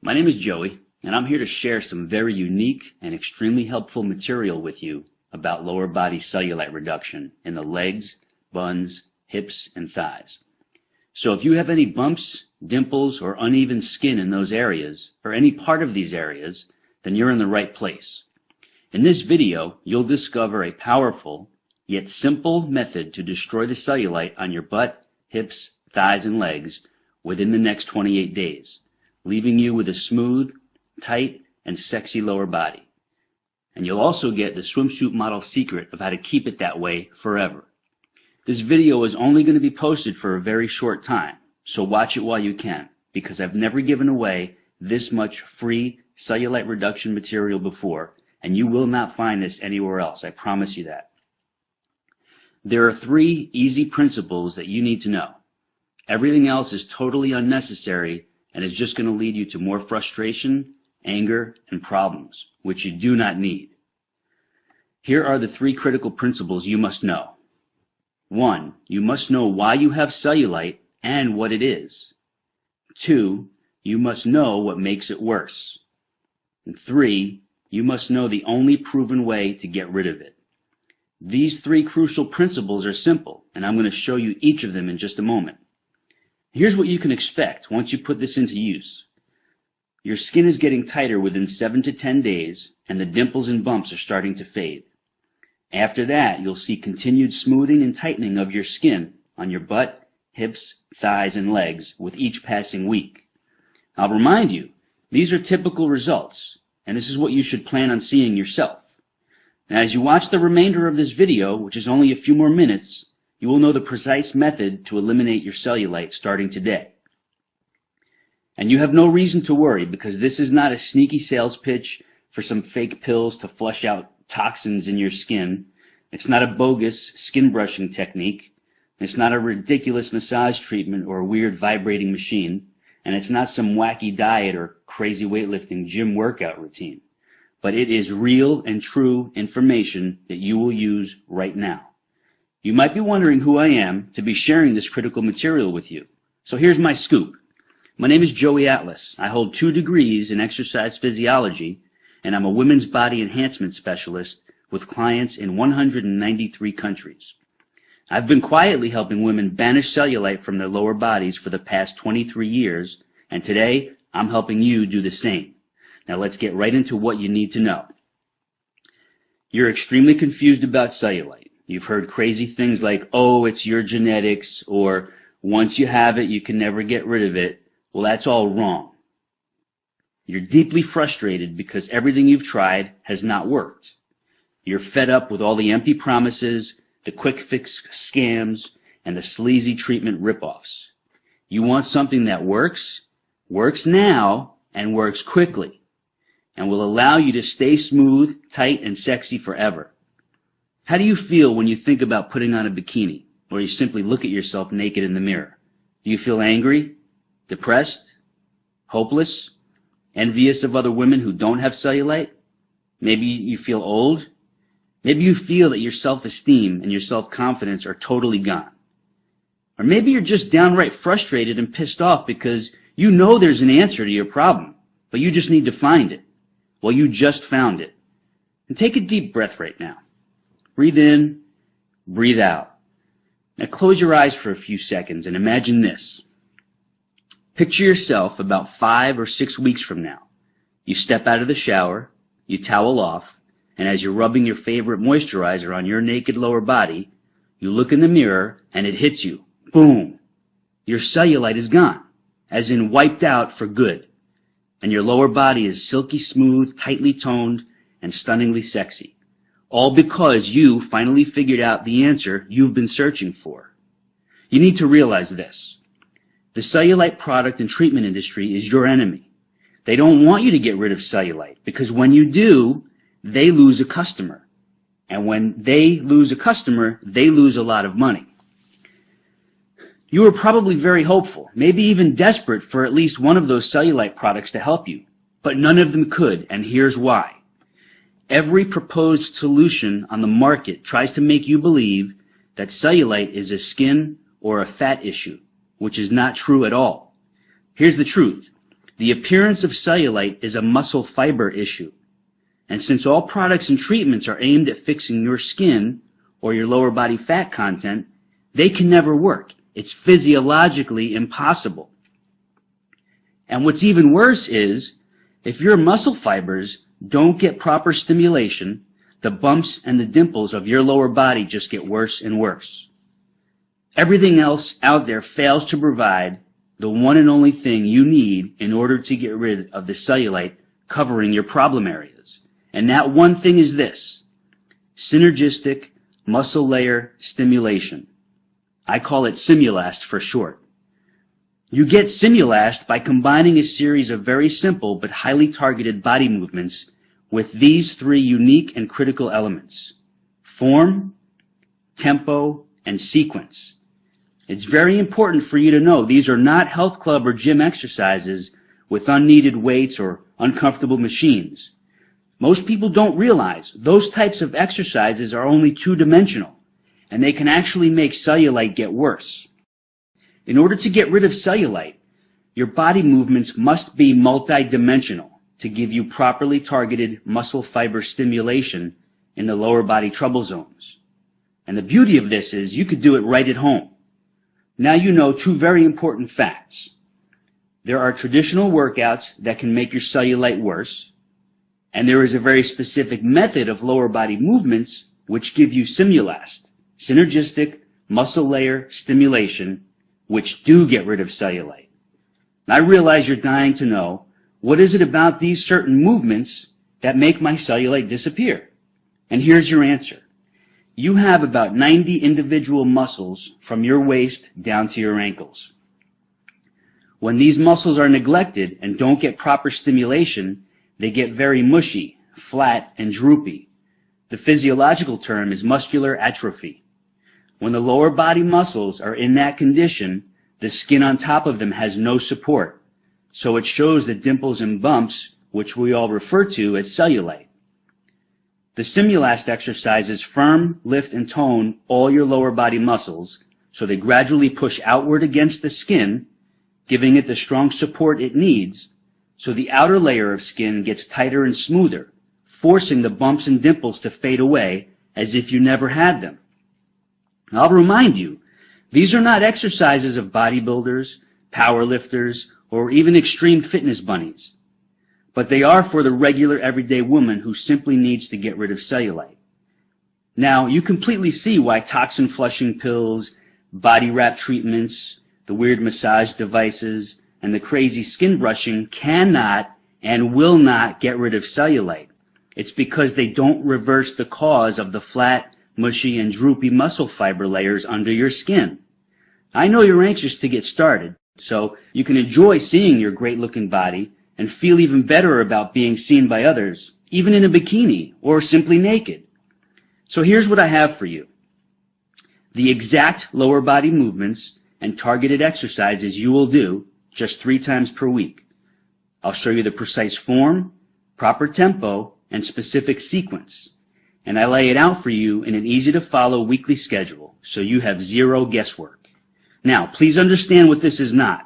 My name is Joey, and I'm here to share some very unique and extremely helpful material with you about lower body cellulite reduction in the legs, buns, hips, and thighs. So if you have any bumps, dimples, or uneven skin in those areas, or any part of these areas, then you're in the right place. In this video, you'll discover a powerful, yet simple method to destroy the cellulite on your butt, hips, thighs, and legs within the next 28 days. Leaving you with a smooth, tight, and sexy lower body. And you'll also get the swimsuit model secret of how to keep it that way forever. This video is only going to be posted for a very short time, so watch it while you can, because I've never given away this much free cellulite reduction material before, and you will not find this anywhere else, I promise you that. There are 3 easy principles that you need to know. Everything else is totally unnecessary and is just going to lead you to more frustration, anger, and problems, which you do not need. Here are the 3 critical principles you must know. 1. You must know why you have cellulite and what it is. 2. You must know what makes it worse. And 3. You must know the only proven way to get rid of it. These 3 crucial principles are simple, and I'm going to show you each of them in just a moment. Here's what you can expect once you put this into use. Your skin is getting tighter within 7 to 10 days, and the dimples and bumps are starting to fade. After that, you'll see continued smoothing and tightening of your skin on your butt, hips, thighs, and legs with each passing week. I'll remind you, these are typical results, and this is what you should plan on seeing yourself. Now, as you watch the remainder of this video, which is only a few more minutes, you will know the precise method to eliminate your cellulite starting today. And you have no reason to worry, because this is not a sneaky sales pitch for some fake pills to flush out toxins in your skin. It's not a bogus skin brushing technique. It's not a ridiculous massage treatment or a weird vibrating machine. And it's not some wacky diet or crazy weightlifting gym workout routine. But it is real and true information that you will use right now. You might be wondering who I am to be sharing this critical material with you. So here's my scoop. My name is Joey Atlas. I hold 2 degrees in exercise physiology, and I'm a women's body enhancement specialist with clients in 193 countries. I've been quietly helping women banish cellulite from their lower bodies for the past 23 years, and today I'm helping you do the same. Now let's get right into what you need to know. You're extremely confused about cellulite. You've heard crazy things like, oh, it's your genetics, or once you have it, you can never get rid of it. Well, that's all wrong. You're deeply frustrated because everything you've tried has not worked. You're fed up with all the empty promises, the quick fix scams, and the sleazy treatment ripoffs. You want something that works now, and works quickly, and will allow you to stay smooth, tight, and sexy forever. How do you feel when you think about putting on a bikini, or you simply look at yourself naked in the mirror? Do you feel angry, depressed, hopeless, envious of other women who don't have cellulite? Maybe you feel old. Maybe you feel that your self-esteem and your self-confidence are totally gone. Or maybe you're just downright frustrated and pissed off because you know there's an answer to your problem, but you just need to find it. Well, you just found it. And take a deep breath right now. Breathe in, breathe out. Now close your eyes for a few seconds and imagine this. Picture yourself about 5 or 6 weeks from now. You step out of the shower, you towel off, and as you're rubbing your favorite moisturizer on your naked lower body, you look in the mirror and it hits you. Boom! Your cellulite is gone, as in wiped out for good. And your lower body is silky smooth, tightly toned, and stunningly sexy. All because you finally figured out the answer you've been searching for. You need to realize this. The cellulite product and treatment industry is your enemy. They don't want you to get rid of cellulite, because when you do, they lose a customer. And when they lose a customer, they lose a lot of money. You were probably very hopeful, maybe even desperate for at least one of those cellulite products to help you, but none of them could, and here's why. Every proposed solution on the market tries to make you believe that cellulite is a skin or a fat issue, which is not true at all. Here's the truth. The appearance of cellulite is a muscle fiber issue. And since all products and treatments are aimed at fixing your skin or your lower body fat content, they can never work. It's physiologically impossible. And what's even worse is, if your muscle fibers don't get proper stimulation, the bumps and the dimples of your lower body just get worse and worse. Everything else out there fails to provide the one and only thing you need in order to get rid of the cellulite covering your problem areas. And that one thing is this: synergistic muscle layer stimulation. I call it Simulast for short. You get Simulast by combining a series of very simple but highly targeted body movements with these three unique and critical elements: form, tempo, and sequence. It's very important for you to know these are not health club or gym exercises with unneeded weights or uncomfortable machines. Most people don't realize those types of exercises are only two-dimensional, and they can actually make cellulite get worse. In order to get rid of cellulite, your body movements must be multidimensional to give you properly targeted muscle fiber stimulation in the lower body trouble zones. And the beauty of this is you could do it right at home. Now you know two very important facts. There are traditional workouts that can make your cellulite worse, and there is a very specific method of lower body movements which give you Simulast, synergistic muscle layer stimulation, which do get rid of cellulite. I realize you're dying to know, what is it about these certain movements that make my cellulite disappear? And here's your answer. You have about 90 individual muscles from your waist down to your ankles. When these muscles are neglected and don't get proper stimulation, they get very mushy, flat, and droopy. The physiological term is muscular atrophy. When the lower body muscles are in that condition, the skin on top of them has no support, so it shows the dimples and bumps, which we all refer to as cellulite. The Simulast exercises firm, lift, and tone all your lower body muscles, so they gradually push outward against the skin, giving it the strong support it needs, so the outer layer of skin gets tighter and smoother, forcing the bumps and dimples to fade away as if you never had them. I'll remind you, these are not exercises of bodybuilders, powerlifters, or even extreme fitness bunnies, but they are for the regular everyday woman who simply needs to get rid of cellulite. Now, you completely see why toxin flushing pills, body wrap treatments, the weird massage devices, and the crazy skin brushing cannot and will not get rid of cellulite. It's because they don't reverse the cause of the flat, mushy, and droopy muscle fiber layers under your skin. I know you're anxious to get started, so you can enjoy seeing your great-looking body and feel even better about being seen by others, even in a bikini or simply naked. So here's what I have for you: the exact lower body movements and targeted exercises you will do just 3 times per week. I'll show you the precise form, proper tempo, and specific sequence. And I lay it out for you in an easy-to-follow weekly schedule, so you have zero guesswork. Now, please understand what this is not.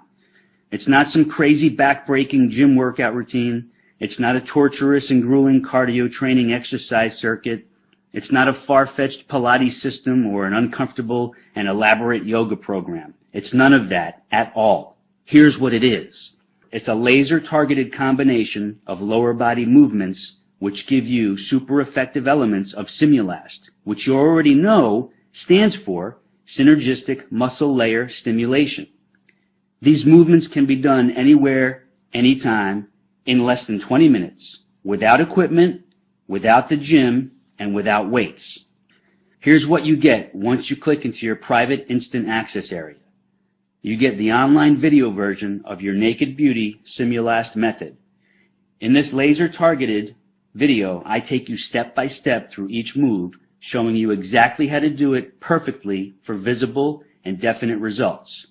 It's not some crazy back-breaking gym workout routine. It's not a torturous and grueling cardio training exercise circuit. It's not a far-fetched Pilates system or an uncomfortable and elaborate yoga program. It's none of that at all. Here's what it is. It's a laser-targeted combination of lower body movements which give you super effective elements of Simulast, which you already know stands for synergistic muscle layer stimulation. These movements can be done anywhere, anytime, in less than 20 minutes, without equipment, without the gym, and without weights. Here's what you get once you click into your private instant access area. You get the online video version of your Naked Beauty Simulast method. In this laser-targeted video, I take you step by step through each move, showing you exactly how to do it perfectly for visible and definite results.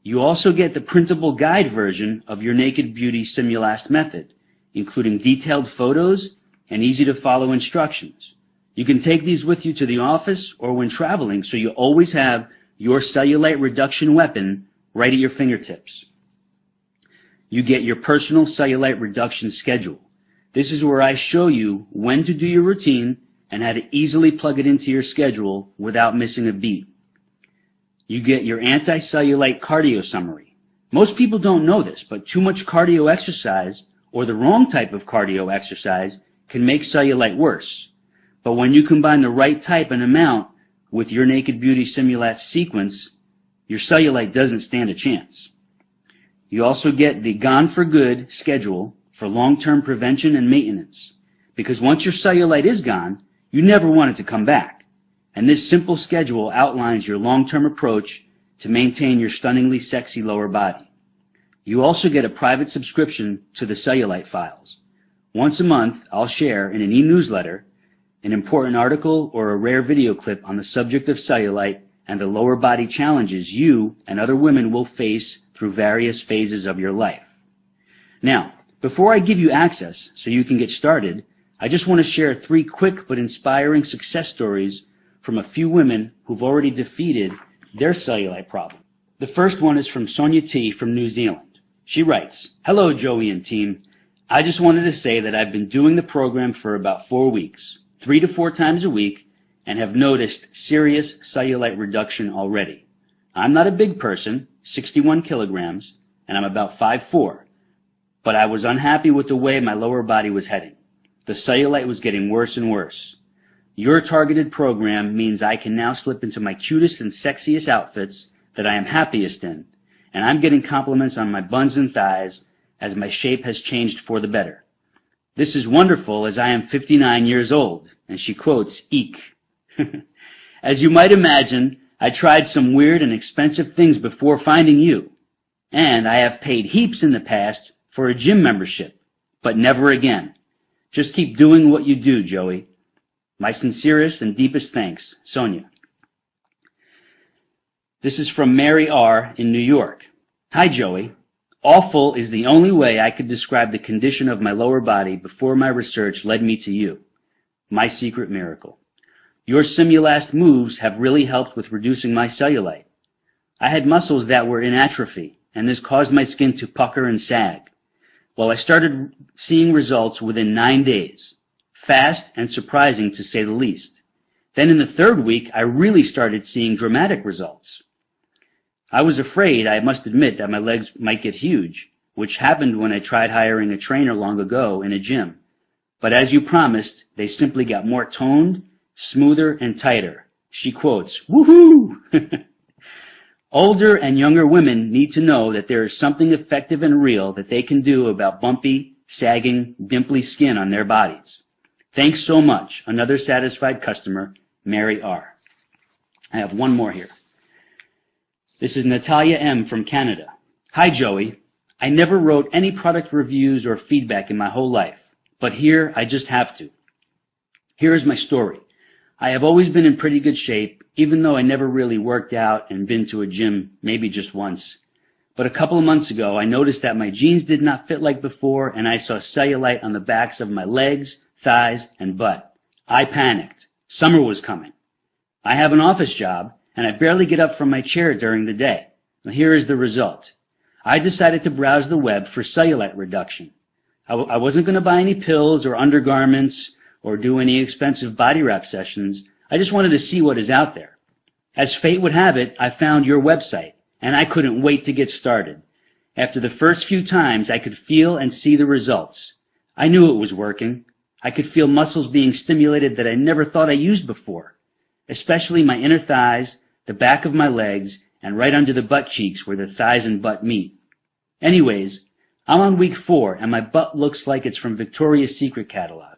You also get the printable guide version of your Naked Beauty Simulast method, including detailed photos and easy-to-follow instructions. You can take these with you to the office or when traveling, so you always have your cellulite reduction weapon right at your fingertips. you get your personal cellulite reduction schedule. This is where I show you when to do your routine and how to easily plug it into your schedule without missing a beat. You get your anti-cellulite cardio summary. Most people don't know this, but too much cardio exercise or the wrong type of cardio exercise can make cellulite worse. But when you combine the right type and amount with your Naked Beauty Simulat sequence, your cellulite doesn't stand a chance. You also get the Gone for Good schedule for long-term prevention and maintenance, because once your cellulite is gone, you never want it to come back. And this simple schedule outlines your long-term approach to maintain your stunningly sexy lower body. You also get a private subscription to the Cellulite files. Once a month, I'll share in an e-newsletter an important article or a rare video clip on the subject of cellulite and the lower body challenges you and other women will face through various phases of your life. Now, before I give you access so you can get started, I just want to share 3 quick but inspiring success stories from a few women who've already defeated their cellulite problem. The first one is from Sonia T. from New Zealand. She writes, "Hello, Joey and team. I just wanted to say that I've been doing the program for about 4 weeks, 3 to 4 times a week, and have noticed serious cellulite reduction already. I'm not a big person, 61 kilograms, and I'm about 5'4", but I was unhappy with the way my lower body was heading. The cellulite was getting worse and worse. Your targeted program means I can now slip into my cutest and sexiest outfits that I am happiest in, and I'm getting compliments on my buns and thighs as my shape has changed for the better. This is wonderful as I am 59 years old," and she quotes, "Eek." As you might imagine, I tried some weird and expensive things before finding you, and I have paid heaps in the past for a gym membership, but never again. Just keep doing what you do, Joey. My sincerest and deepest thanks, Sonia. This is from Mary R. in New York. "Hi, Joey. Awful is the only way I could describe the condition of my lower body before my research led me to you. My secret miracle. Your Simulast moves have really helped with reducing my cellulite. I had muscles that were in atrophy, and this caused my skin to pucker and sag. Well, I started seeing results within 9 days. Fast and surprising to say the least. Then in the 3rd week, I really started seeing dramatic results. I was afraid, I must admit, that my legs might get huge, which happened when I tried hiring a trainer long ago in a gym. But as you promised, they simply got more toned, smoother, and tighter." She quotes, "Woohoo!" Older and younger women need to know that there is something effective and real that they can do about bumpy, sagging, dimply skin on their bodies. Thanks so much. Another satisfied customer, Mary R. I have one more here. This is Natalia M. from Canada. "Hi, Joey. I never wrote any product reviews or feedback in my whole life, but here I just have to. Here is my story. I have always been in pretty good shape, even though I never really worked out and been to a gym maybe just once. But a couple of months ago, I noticed that my jeans did not fit like before, and I saw cellulite on the backs of my legs, thighs, and butt. I panicked. Summer was coming. I have an office job, and I barely get up from my chair during the day. Now, here is the result. I decided to browse the web for cellulite reduction. I wasn't going to buy any pills or undergarments or do any expensive body wrap sessions. I just wanted to see what is out there. As fate would have it, I found your website, and I couldn't wait to get started. After the first few times, I could feel and see the results. I knew it was working. I could feel muscles being stimulated that I never thought I used before, especially my inner thighs, the back of my legs, and right under the butt cheeks where the thighs and butt meet. Anyways, I'm on week 4, and my butt looks like it's from Victoria's Secret catalog.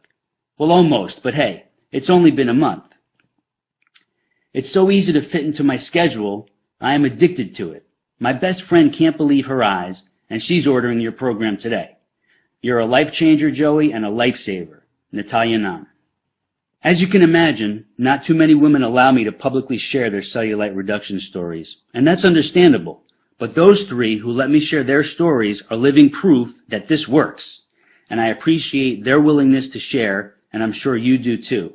Well, almost, but hey, it's only been a month. It's so easy to fit into my schedule, I am addicted to it. My best friend can't believe her eyes, and she's ordering your program today. You're a life changer, Joey, and a lifesaver. Natalia Nam. As you can imagine, not too many women allow me to publicly share their cellulite reduction stories, and that's understandable. But those 3 who let me share their stories are living proof that this works, and I appreciate their willingness to share, and I'm sure you do too.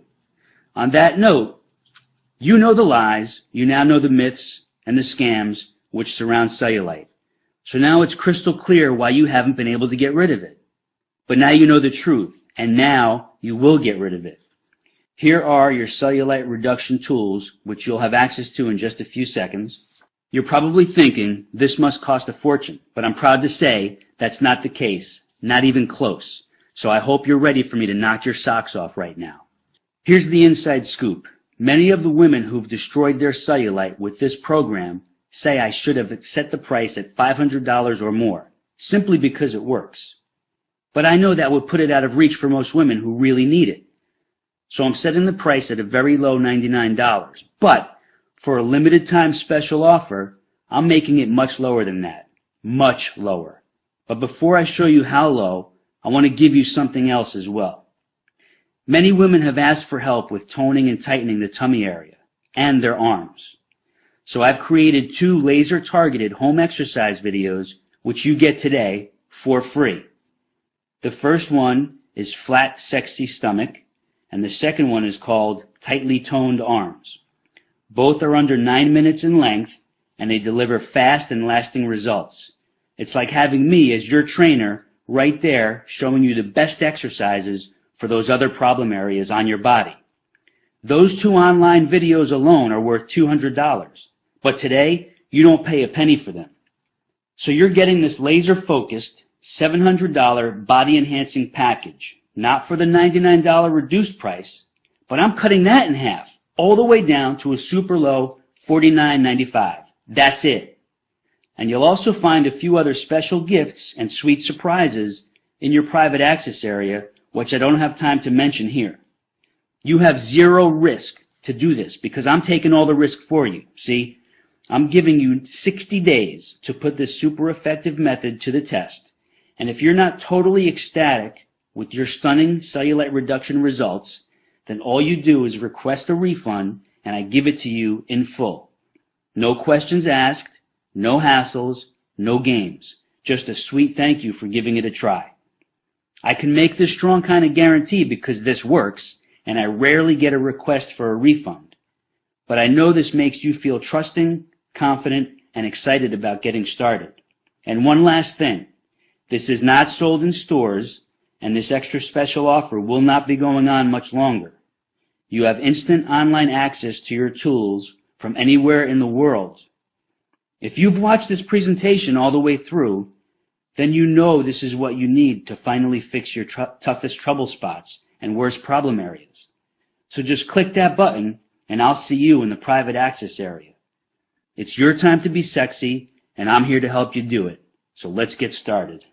On that note, you know the lies, you now know the myths and the scams which surround cellulite. So now it's crystal clear why you haven't been able to get rid of it. But now you know the truth, and now you will get rid of it. Here are your cellulite reduction tools, which you'll have access to in just a few seconds. You're probably thinking, this must cost a fortune, but I'm proud to say that's not the case, not even close. So I hope you're ready for me to knock your socks off right now. Here's the inside scoop. Many of the women who've destroyed their cellulite with this program say I should have set the price at $500 or more, simply because it works. But I know that would put it out of reach for most women who really need it. So I'm setting the price at a very low $99. But for a limited time special offer, I'm making it much lower than that. Much lower. But before I show you how low, I want to give you something else as well. Many women have asked for help with toning and tightening the tummy area and their arms. So I've created 2 laser-targeted home exercise videos which you get today for free. The first one is Flat, Sexy Stomach, and the second one is called Tightly Toned Arms. Both are under 9 minutes in length, and they deliver fast and lasting results. It's like having me as your trainer right there showing you the best exercises for those other problem areas on your body. Those 2 online videos alone are worth $200, but today you don't pay a penny for them. So you're getting this laser-focused $700 body-enhancing package, not for the $99 reduced price, but I'm cutting that in half, all the way down to a super low $49.95. That's it. And you'll also find a few other special gifts and sweet surprises in your private access area, which I don't have time to mention here. You have 0 risk to do this because I'm taking all the risk for you. See, I'm giving you 60 days to put this super effective method to the test. And if you're not totally ecstatic with your stunning cellulite reduction results, then all you do is request a refund and I give it to you in full. No questions asked, no hassles, no games. Just a sweet thank you for giving it a try. I can make this strong kind of guarantee because this works, and I rarely get a request for a refund. But I know this makes you feel trusting, confident, and excited about getting started. And one last thing. This is not sold in stores, and this extra special offer will not be going on much longer. You have instant online access to your tools from anywhere in the world. If you've watched this presentation all the way through, then you know this is what you need to finally fix your toughest trouble spots and worst problem areas. So just click that button and I'll see you in the private access area. It's your time to be sexy and I'm here to help you do it. So let's get started.